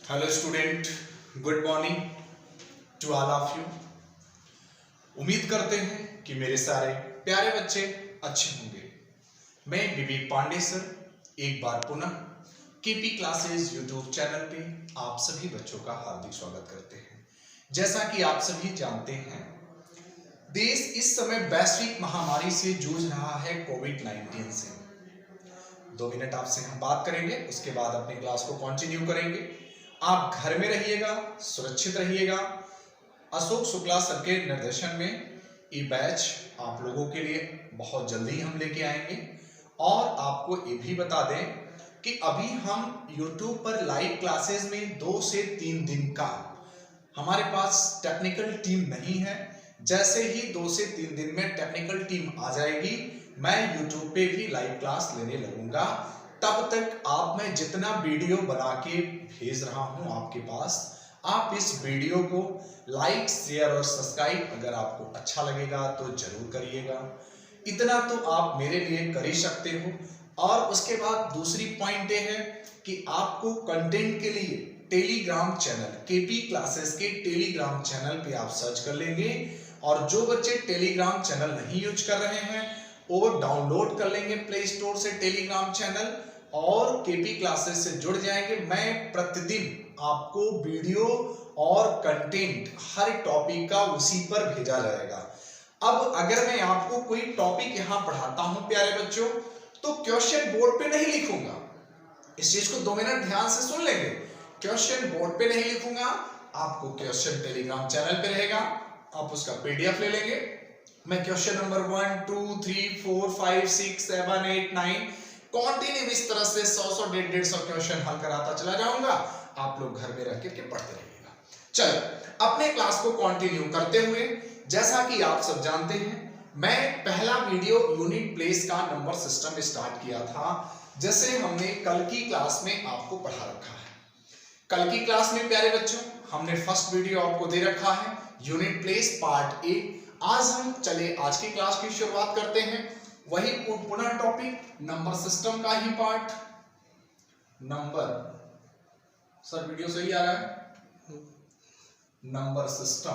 Hello student, good morning to all of you. उम्मीद करते हैं कि मेरे सारे प्यारे बच्चे अच्छे होंगे। मैं विवेक पांडे सर एक बार पुनः केपी क्लासेस यूट्यूब चैनल पे आप सभी बच्चों का हार्दिक स्वागत करते हैं। जैसा कि आप सभी जानते हैं, देश इस समय वैश्विक महामारी से जूझ रहा है, कोविड-19 से। 2 मिनट आपसे हम बात करेंगे, उसके बाद अपनी क्लास को कंटिन्यू करेंगे। आप घर में रहिएगा, सुरक्षित रहिएगा। अशोक शुक्ला सर के निर्देशन में ये बैच आप लोगों के लिए बहुत जल्दी हम लेके आएंगे। और आपको ये भी बता दें कि अभी हम YouTube पर लाइव क्लासेस में 2 से 3 दिन का हमारे पास टेक्निकल टीम नहीं है। जैसे ही 2 से 3 दिन में टेक्निकल टीम आ जाएगी, मैं YouTube पे भी लाइव क्लास लेने लगूंगा। तब तक मैं जितना वीडियो बना के भेज रहा हूं आपके पास, आप इस वीडियो को लाइक, शेयर और सब्सक्राइब अगर आपको अच्छा लगेगा तो जरूर करिएगा। इतना तो आप मेरे लिए कर ही सकते हो। और उसके बाद दूसरी पॉइंट ये है कि आपको कंटेंट के लिए टेलीग्राम चैनल, केपी क्लासेस के टेलीग्राम चैनल पे आप सर्च कर लेंगे। और जो बच्चे टेलीग्राम चैनल नहीं यूज कर रहे हैं वो डाउनलोड कर लेंगे प्ले स्टोर से टेलीग्राम चैनल और केपी क्लासेस से जुड़ जाएंगे। मैं प्रतिदिन आपको वीडियो और कंटेंट हर टॉपिक का उसी पर भेजा जाएगा। अब अगर मैं आपको कोई टॉपिक यहाँ पढ़ाता हूं प्यारे बच्चों, तो क्वेश्चन बोर्ड पे नहीं लिखूंगा। इस चीज को 2 मिनट ध्यान से सुन लेंगे। क्वेश्चन बोर्ड पे नहीं लिखूंगा, आपको क्वेश्चन टेलीग्राम चैनल पे रहेगा, आप उसका पीडीएफ ले लेंगे। मैं क्वेश्चन नंबर 1 2 3 4 5 6 7 8 9 कंटिन्यू इस तरह से 100 150 क्वेश्चन हल कराता चला जाऊंगा। आप लोग घर में रह के पढ़ते रहिएगा। चलो अपने क्लास को कंटिन्यू करते हुए, जैसा कि आप सब जानते हैं, मैं पहला वीडियो यूनिट प्लेस का नंबर सिस्टम स्टार्ट किया था, जैसे हमने कल की क्लास में आपको पढ़ा रखा है। कल की क्लास में प्यारे बच्चों हमने फर्स्ट वीडियो आपको दे रखा है, यूनिट प्लेस पार्ट 1। आज की क्लास की शुरुआत करते हैं। वही पुनः टॉपिक नंबर सिस्टम का ही पार्ट नंबर, सर वीडियो सही आ रहा है? नंबर सिस्टम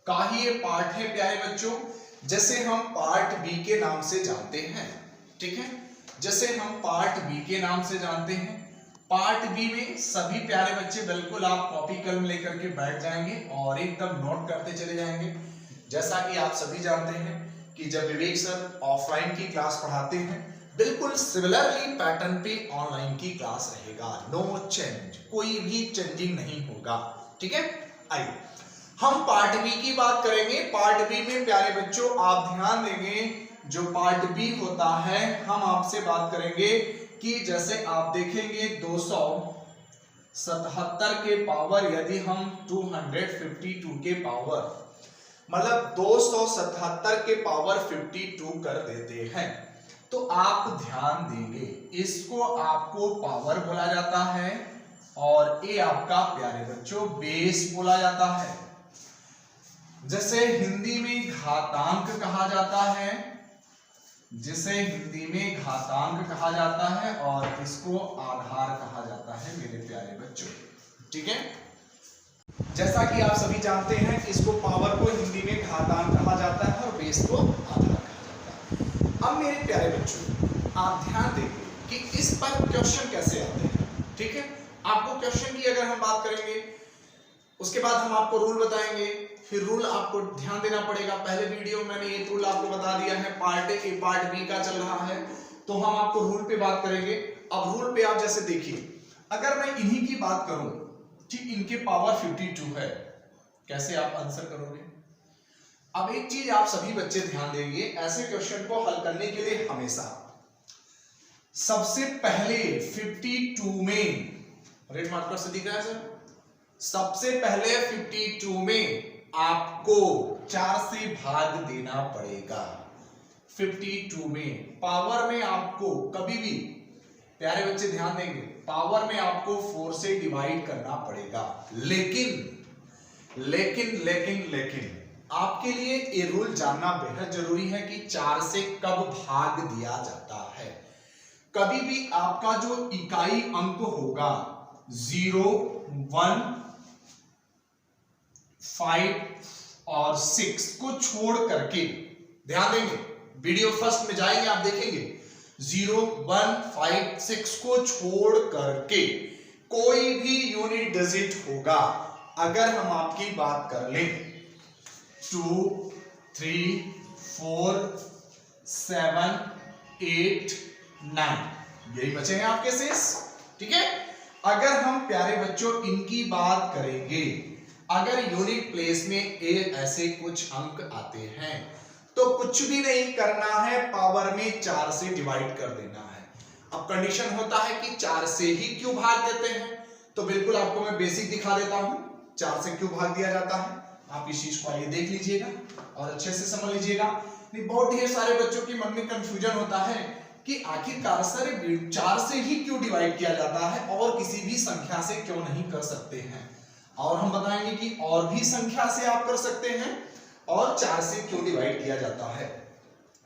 का ही ये पार्ट है प्यारे बच्चों, जैसे हम पार्ट बी के नाम से जानते हैं। ठीक है, जैसे हम पार्ट बी के नाम से जानते हैं। पार्ट बी में सभी प्यारे बच्चे बिल्कुल आप कॉपी कलम लेकर के बैठ जाएंगे और एकदम नोट करते चले जाएंगे। जैसा कि आप सभी जानते हैं कि जब विवेक सर ऑफलाइन की क्लास पढ़ाते हैं, बिल्कुल सिमिलरली पैटर्न पे ऑनलाइन की क्लास रहेगा। नो चेंज, कोई भी चेंजिंग नहीं होगा। ठीक है, आइए हम पार्ट बी की बात करेंगे। पार्ट बी में प्यारे बच्चों आप ध्यान देंगे, जो पार्ट बी होता है हम आपसे बात करेंगे कि जैसे आप देखेंगे 277 के पावर, यदि हम 252 के पावर मतलब 277 के पावर 52 कर देते हैं, तो आप ध्यान देंगे इसको आपको पावर बोला जाता है और ये आपका प्यारे बच्चों बेस बोला जाता है। जैसे हिंदी में घातांक कहा जाता है, जिसे हिंदी में घातांक कहा जाता है, और इसको आधार कहा जाता है मेरे प्यारे बच्चों। ठीक है, जैसा कि आप सभी जानते हैं, इसको पावर को हिंदी में घातांक कहा जाता है और बेस को आधार कहा जाता है। अब मेरे प्यारे बच्चों आप ध्यान देंगे कि इस पर क्वेश्चन कैसे आते हैं। ठीक है, आपको क्वेश्चन की अगर हम बात करेंगे, उसके बाद हम आपको रूल बताएंगे। फिर रूल आपको ध्यान देना पड़ेगा। पहले वीडियो में मैंने ये रूल आपको बता दिया है, पार्ट ए पार्ट बी का चल रहा है, तो हम आपको रूल पे बात करेंगे। अब रूल पे आप जैसे देखिए, अगर मैं इन्हीं की बात करूं, ठीक, इनके पावर 52 है, कैसे आप आंसर करोगे? अब एक चीज आप सभी बच्चे ध्यान देंगे, ऐसे क्वेश्चन को हल करने के लिए हमेशा सबसे पहले 52 में, रेड मार्कर से दिख रहा है सर, सबसे पहले 52 में आपको 4 से भाग देना पड़ेगा। 52 में पावर में आपको कभी भी प्यारे बच्चे ध्यान देंगे, पावर में आपको 4 से डिवाइड करना पड़ेगा। लेकिन आपके लिए ये रूल जानना बेहद जरूरी है कि 4 से कब भाग दिया जाता है। कभी भी आपका जो इकाई अंक होगा 0, 1, 5 और 6 को छोड़ करके, ध्यान देंगे, वीडियो फर्स्ट में जाएंगे आप देखेंगे, 0, 1, 5, 6 को छोड़ करके कोई भी यूनिट डिजिट होगा। अगर हम आपकी बात कर लें 2, 3, 4, 7, 8, 9, यही बचे हैं आपके शेष। ठीक है, अगर हम प्यारे बच्चों इनकी बात करेंगे, अगर यूनिट प्लेस में ऐसे कुछ अंक आते हैं तो कुछ भी नहीं करना है, पावर में 4 से डिवाइड कर देना है। अब कंडीशन होता है कि 4 से ही क्यों भाग देते हैं, तो बिल्कुल आपको मैं बेसिक दिखा देता हूं 4 से क्यों भाग दिया जाता है। आप इस चीज को आइए देख लीजिएगा और अच्छे से समझ लीजिएगा। बहुत ढेर सारे बच्चों के मन में कंफ्यूजन होता है कि आखिरकार सर 4 से ही क्यों डिवाइड किया जाता है और किसी भी संख्या से क्यों नहीं कर सकते हैं, और हम बताएंगे कि और भी संख्या से आप कर सकते हैं और 4 से क्यों डिवाइड किया जाता है।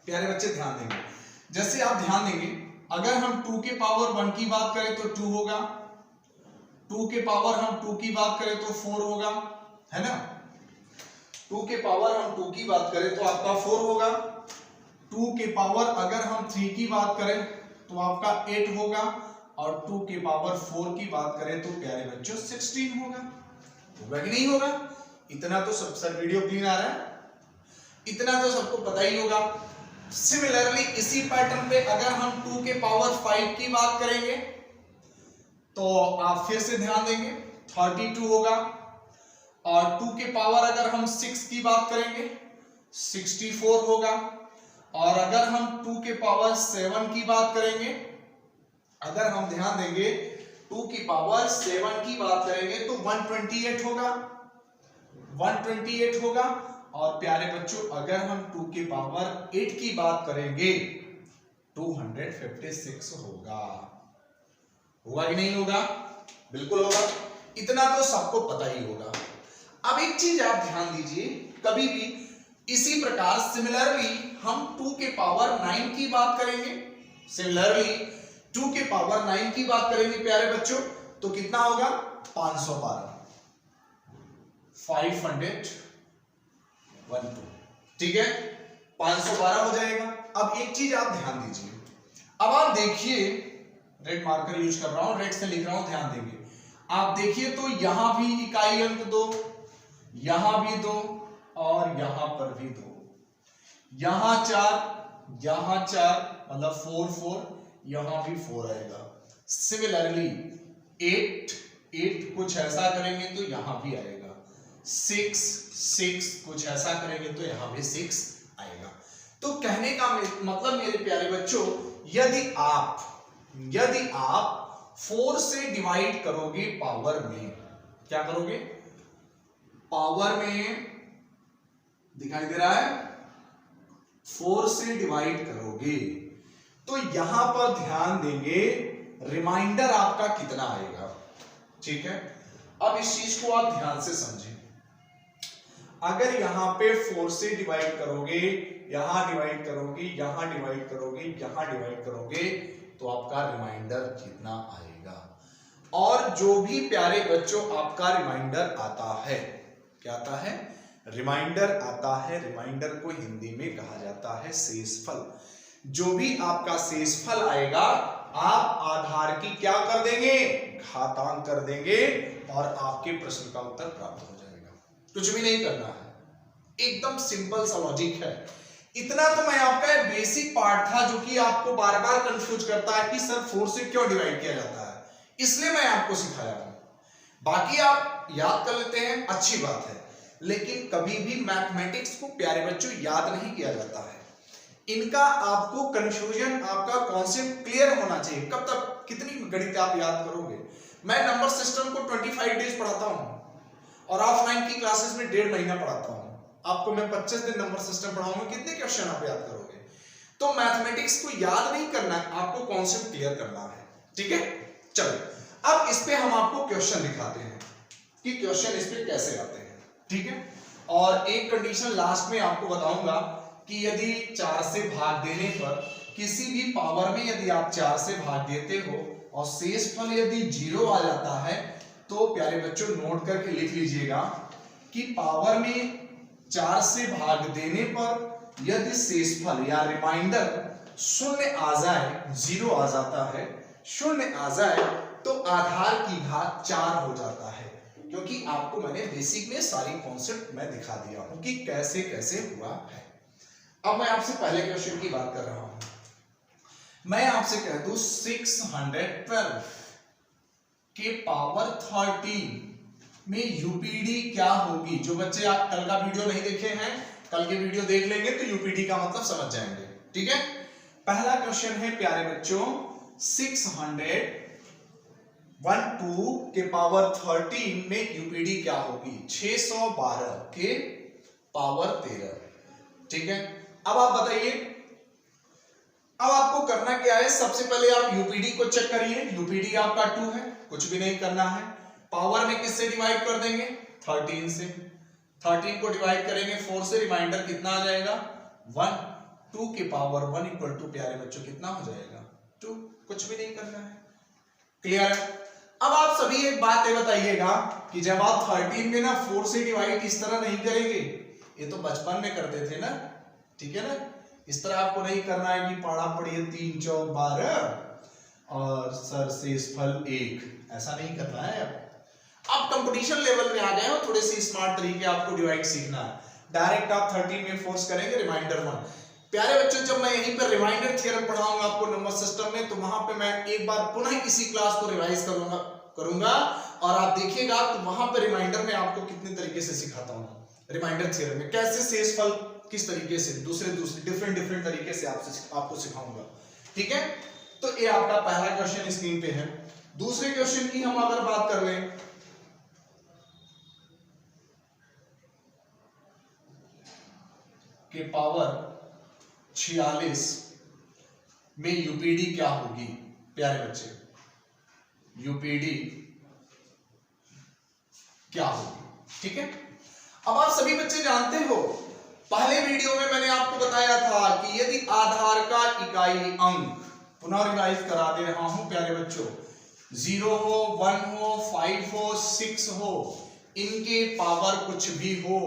प्यारे बच्चे ध्यान देंगे, जैसे आप ध्यान देंगे, अगर हम 2 के पावर 1 की बात करें तो 2 होगा, 2 के पावर हम 2 की बात करें तो 4 होगा, है ना। 2 के पावर हम 2 की बात करें तो आपका 4 होगा। 2 के पावर अगर हम 3 की बात करें तो आपका 8 होगा, और 2 के पावर 4 की बात करें तो प्यारे बच्चों 16 होगा कि नहीं होगा। इतना तो सब वीडियो क्लीन आ रहा है, इतना तो सबको पता ही होगा। सिमिलरली इसी पैटर्न पे अगर हम 2 के पावर 5 की बात करेंगे तो आप फिर से ध्यान देंगे 32 होगा, और 2 के पावर अगर हम 6 की बात करेंगे 64 होगा, और अगर हम 2 के पावर 7 की बात करेंगे, अगर हम ध्यान देंगे 2 की पावर 7 की बात करेंगे तो 128 होगा, 128 होगा। और प्यारे बच्चों अगर हम 2 के पावर 8 की बात करेंगे 256 होगा कि नहीं होगा, बिल्कुल होगा। इतना तो सबको पता ही होगा। अब एक चीज आप ध्यान दीजिए, कभी भी इसी प्रकार सिमिलरली हम 2 के पावर 9 की बात करेंगे, सिमिलरली 2 के पावर 9 की बात करेंगे प्यारे बच्चों तो कितना होगा 512, 512, ठीक है, 512 हो जाएगा। अब एक चीज आप ध्यान दीजिए, अब आप देखिए, रेड मार्कर यूज कर रहा हूं, रेड से लिख रहा हूं, ध्यान देंगे। आप देखिए तो यहां भी इकाई अंक 2, यहां भी 2, और यहां पर भी 2, यहां 4, यहां 4, मतलब 4 4, यहां भी 4 आएगा। सिमिलरली 8 कुछ ऐसा करेंगे तो यहां भी आएगा, 6 कुछ ऐसा करेंगे तो यहां भी 6 आएगा। तो कहने का मतलब मेरे प्यारे बच्चों, यदि आप 4 से डिवाइड करोगे पावर में, क्या करोगे, पावर में दिखाई दे रहा है, 4 से डिवाइड करोगे तो यहां पर ध्यान देंगे रिमाइंडर आपका कितना आएगा। ठीक है, अब इस चीज को आप ध्यान से समझें। अगर यहां पे 4 से डिवाइड करोगे, यहां डिवाइड करोगे, यहां डिवाइड करोगे, यहां डिवाइड करोगे तो आपका रिमाइंडर कितना आएगा। और जो भी प्यारे बच्चों आपका रिमाइंडर आता है, क्या आता है, रिमाइंडर आता है, रिमाइंडर को हिंदी में कहा जाता है शेषफल। जो भी आपका शेषफल आएगा आप आधार की क्या कर देंगे, घातांक कर देंगे, और आपके प्रश्न का उत्तर प्राप्त हो जाएगा। कुछ भी नहीं करना है, एकदम सिंपल सा लॉजिक है। इतना तो मैं आपका बेसिक पार्ट था जो कि आपको बार बार कंफ्यूज करता है कि सर 4 से क्यों डिवाइड किया जाता है, इसलिए मैं आपको सिखाया हूं। बाकी आप याद कर लेते हैं, अच्छी बात है, लेकिन कभी भी मैथमेटिक्स को प्यारे बच्चों याद नहीं किया जाता है। इनका आपको कंफ्यूजन, आपका कॉन्सेप्ट क्लियर होना चाहिए। कब तक, कितनी गणित आप याद करोगे। मैं नंबर सिस्टम को 25 डेज पढ़ाता हूं और ऑफलाइन की क्लासेस में 1.5 महीना पढ़ाता हूं। आपको मैं 25 दिन नंबर सिस्टम पढ़ाऊंगा, कितने क्वेश्चन आप याद करोगे। तो मैथमेटिक्स को याद नहीं करना है, आपको कॉन्सेप्ट क्लियर करना है। ठीक है, चलो अब इस पे हम आपको क्वेश्चन दिखाते हैं कि क्वेश्चन इस पे कैसे आते हैं। ठीक है, और एक कंडीशन लास्ट में आपको बताऊंगा कि यदि 4 से भाग देने पर किसी भी पावर में यदि आप 4 से भाग देते हो और शेषफल यदि 0 आ जाता है तो प्यारे बच्चों नोट करके लिख लीजिएगा कि पावर में 4 से भाग देने पर यदि शेषफल या रिमाइंडर शून्य आ जाए, 0 आ जाता है, शून्य आ जाए तो आधार की घात 4 हो जाता है। क्योंकि आपको मैंने बेसिक में सारी कॉन्सेप्ट मैं दिखा दिया हूं कि कैसे कैसे हुआ है। अब मैं आपसे पहले क्वेश्चन की बात कर रहा हूं। मैं आपसे कह दूं 612 के पावर 13 में यूपीडी क्या होगी। जो बच्चे आप कल का वीडियो नहीं देखे हैं, कल के वीडियो देख लेंगे तो यूपीडी का मतलब समझ जाएंगे। ठीक है, पहला क्वेश्चन है प्यारे बच्चों 612 के पावर 13 में यूपीडी क्या होगी। 612 के पावर 13। ठीक है, अब आप बताइए, अब आपको करना क्या है। सबसे पहले आप यूपीडी को चेक करिए। यूपीडी आपका 2 है, कुछ भी नहीं करना है। पावर में किससे डिवाइड कर देंगे, 13 से। 13 को डिवाइड करेंगे 4 से, रिमाइंडर कितना आ जाएगा 1। 2 के पावर 1 इक्वल टू प्यारे बच्चों कितना हो जाएगा 2। कुछ भी नहीं करना है। क्लियर है। अब आप सभी एक बात ये बताइएगा कि जब आप 13 में ना 4 से डिवाइड इस तरह नहीं करेंगे, ये तो बचपन में करते थे ना, ठीक है ना। इस तरह आपको नहीं करना है कि पढ़ा पढ़िए 3 चौक 12 और सर शेषफल 1, ऐसा नहीं करना है। अब कंपटीशन लेवल में आ गए हो, थोड़े से स्मार्ट तरीके आपको डिवाइड सीखना है। डायरेक्ट आप 13 में फोर्स करेंगे रिमाइंडर 1। प्यारे बच्चों, जब मैं यहीं पर रिमाइंडर थ्योरम पढ़ाऊंगा आपको नंबर सिस्टम में, तो वहां पे मैं एक बार पुनः इसी क्लास को रिवाइज करूंगा और आप देखिएगा तो वहां पे रिमाइंडर में आपको कितने तरीके से सिखाता हूं। रिमाइंडर थ्योरम में कैसे शेषफल किस तरीके से दूसरे डिफरेंट तरीके से आपको सिखाऊंगा। ठीक है, तो ये आपका पहला क्वेश्चन स्क्रीन पे है। दूसरे क्वेश्चन की हम अगर बात कर लें, के पावर 46 में यूपीडी क्या होगी। प्यारे बच्चे, यूपीडी क्या होगी। ठीक है, अब आप सभी बच्चे जानते हो, पहले वीडियो में मैंने आपको बताया था कि यदि आधार का इकाई अंक, पुनः रिवाइज करा दे रहा हूं प्यारे बच्चों, 0 हो, 1 हो, 5 हो, 6 हो, इनके पावर कुछ भी हो,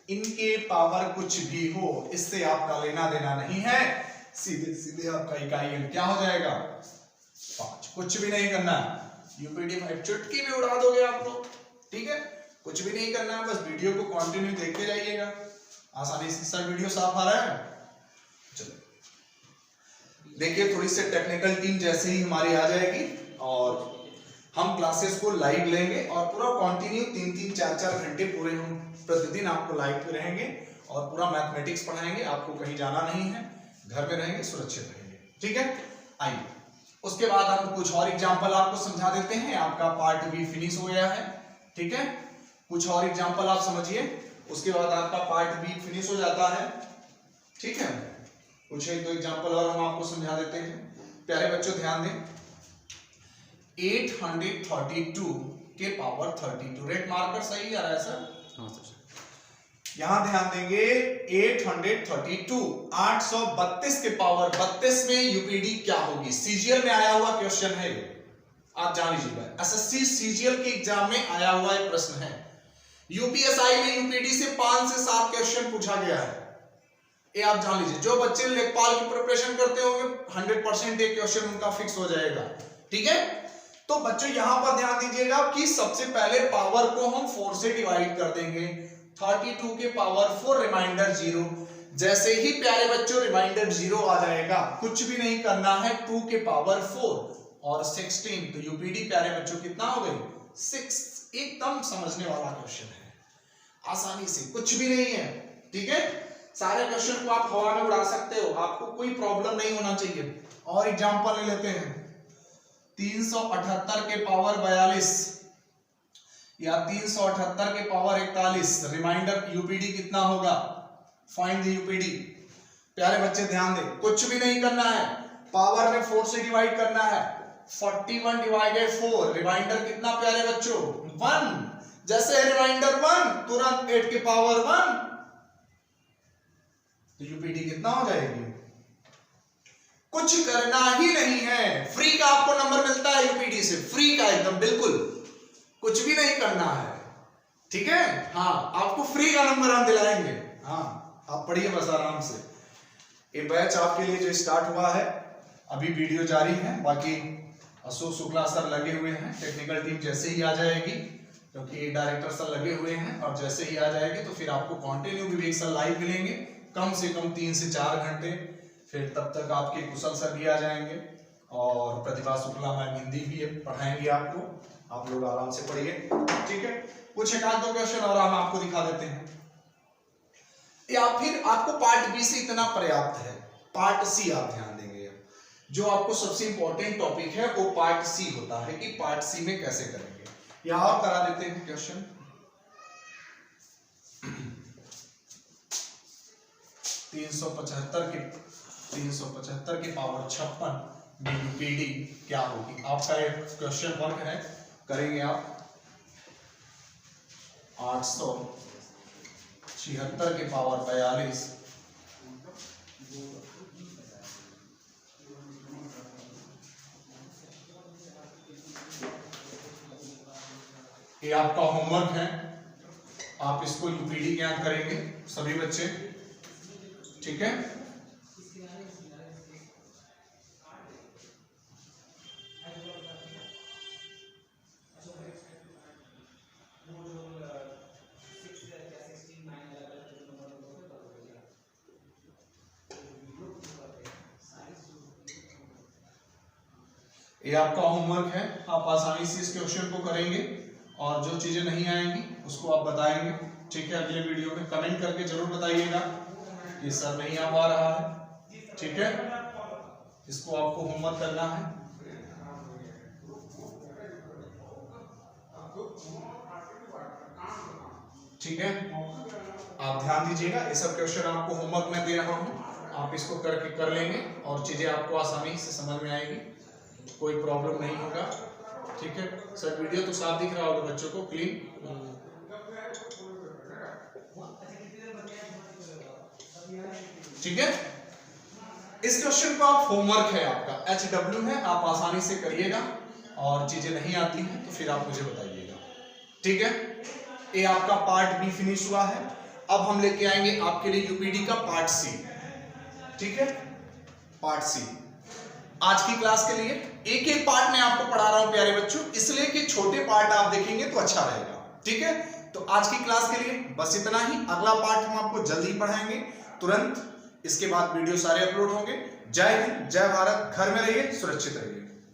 इनके पावर कुछ भी हो, इससे आपका लेना देना नहीं है। सीधे सीधे आपका इकाई अंक क्या हो जाएगा 5। कुछ भी नहीं करना है। यूपीडी 5 चुटकी में उड़ा दोगे आप लोग। ठीक है, कुछ भी नहीं करना है, बस वीडियो को कंटिन्यू देखते जाइएगा, आसानी से सर वीडियो साफ आ रहा है। चलो देखिए, थोड़ी सी टेक्निकल टीम जैसे ही हमारी आ जाएगी और हम क्लासेस को लाइव लेंगे और पूरा कंटिन्यू 3-3, 4-4 घंटे पूरे हम प्रतिदिन आपको लाइव पे रहेंगे और पूरा मैथमेटिक्स पढ़ाएंगे। आपको कहीं जाना नहीं है, घर में रहेंगे, सुरक्षित रहेंगे। ठीक है, आइए उसके बाद हम कुछ और एग्जांपल आपको समझा देते हैं। आपका पार्ट भी फिनिश हो गया है। ठीक है, कुछ और एग्जांपल आप समझिए, उसके बाद आपका पार्ट बी फिनिश हो जाता है। ठीक है, कुछ एक दो एग्जांपल और हम आपको समझा देते हैं। प्यारे बच्चों ध्यान दें, 832 के पावर 32, रेड मार्कर सही आ रहा है सर? हाँ सर। यहां ध्यान देंगे, 832 832 के पावर 32 में यूपीडी क्या होगी। सीजीएल में आया हुआ क्वेश्चन है, आप जान लीजिएगा। एसएससी सीजीएल के एग्जाम में आया हुआ एक प्रश्न है। यूपीएसआई में यूपीडी से 5 से 7 क्वेश्चन पूछा गया है, ये आप जान लीजिए। जो बच्चे लेखपाल की प्रिपरेशन करते होंगे 100% एक क्वेश्चन उनका फिक्स हो जाएगा। ठीक है, तो बच्चों यहां पर ध्यान दीजिएगा कि सबसे पहले पावर को हम 4 से डिवाइड कर देंगे। 32 के पावर 4, रिमाइंडर 0। जैसे ही प्यारे बच्चों रिमाइंडर 0 आ जाएगा, कुछ भी नहीं करना है, 2 के पावर 4 और 16, तो यूपीडी प्यारे बच्चों कितना हो गई 6। एकदम समझने वाला क्वेश्चन है, आसानी से, कुछ भी नहीं है। ठीक है, सारे क्वेश्चन को आप हवा में उड़ा सकते हो, आपको कोई प्रॉब्लम नहीं होना चाहिए। और एग्जांपल ले लेते हैं, 378 के पावर 42 या 378 के पावर 41, रिमाइंडर यूपीडी कितना होगा, फाइंड द यूपीडी। प्यारे बच्चे ध्यान दें, कुछ भी नहीं करना है, पावर में 4 से डिवाइड करना है। 41 डिवाइडेड 4, रिमाइंडर कितना प्यारे बच्चों 1। जैसे रिमाइंडर 1, तुरंत 8 के पावर 1, तो यूपीडी कितना हो जाएगी कुछ करना ही नहीं है, फ्री का आपको नंबर मिलता है यूपीडी से, फ्री का एकदम बिल्कुल, कुछ भी नहीं करना है, ठीक है। हाँ, आपको फ्री का नंबर हम दिलाएंगे। हाँ, आप पढ़िए बस आराम से। ये बैच आपके लिए जो स्टार्ट हुआ है, अभी वीडियो जारी है, बाकी अशोक शुक्ला सर लगे हुए हैं, टेक्निकल टीम जैसे ही आ जाएगी, क्योंकि डायरेक्टर सर लगे हुए हैं, और जैसे ही आ जाएगी तो फिर आपको कंटिन्यू विवेक सर लाइव मिलेंगे, कम से कम 3 से 4 घंटे। फिर तब तक आपके कुशल सर भी आ जाएंगे, और प्रतिभा शुक्ला मैम हिंदी भी पढ़ाएंगे आपको, आप लोग आराम से पढ़िए, ठीक है। कुछ एक आध दो क्वेश्चन और हम आपको दिखा देते हैं, या फिर आपको पार्ट बी से इतना पर्याप्त है। पार्ट सी आप ध्यान देंगे, जो आपको सबसे इंपॉर्टेंट टॉपिक है वो पार्ट सी होता है, कि पार्ट सी में कैसे करेंगे। यहां और करा देते हैं क्वेश्चन। 375 की पावर 56 यूपीडी क्या होगी। आपका एक क्वेश्चन वर्क है, करेंगे आप 876 की पावर 42, ये आपका होमवर्क है, आप इसको यूपीडी ज्ञात करेंगे सभी बच्चे, ठीक है। ये आपका होमवर्क है, आप आसानी से इस क्वेश्चन को करेंगे, और जो चीजें नहीं आएंगी उसको आप बताएंगे, ठीक है। अगले वीडियो में कमेंट करके जरूर बताइएगा कि सर नहीं आ पा रहा है, ठीक है। इसको आपको होमवर्क करना है, ठीक है। आप ध्यान दीजिएगा, ये सब क्वेश्चन आपको होमवर्क में दे रहा हूं, आप इसको करके कर लेंगे और चीजें आपको आसानी से समझ में आएगी, कोई प्रॉब्लम नहीं होगा, ठीक है। सर वीडियो तो साफ दिख रहा होगा बच्चों को, क्लीन, ठीक है। इस क्वेश्चन को आप होमवर्क है आपका, HW है, आप आसानी से करिएगा, और चीजें नहीं आती हैं तो फिर आप मुझे बताइएगा, ठीक है। ये आपका पार्ट बी फिनिश हुआ है, अब हम लेके आएंगे आपके लिए यूपीडी का पार्ट सी, ठीक है। पार्ट सी आज की क्लास के लिए एक एक पार्ट मैं आपको पढ़ा रहा हूं प्यारे बच्चों, इसलिए कि छोटे पार्ट आप देखेंगे तो अच्छा रहेगा, ठीक है। तो आज की क्लास के लिए बस इतना ही, अगला पार्ट हम आपको जल्द ही पढ़ाएंगे तुरंत, इसके बाद वीडियो सारे अपलोड होंगे। जय हिंद, जय भारत, घर में रहिए, सुरक्षित रहिए।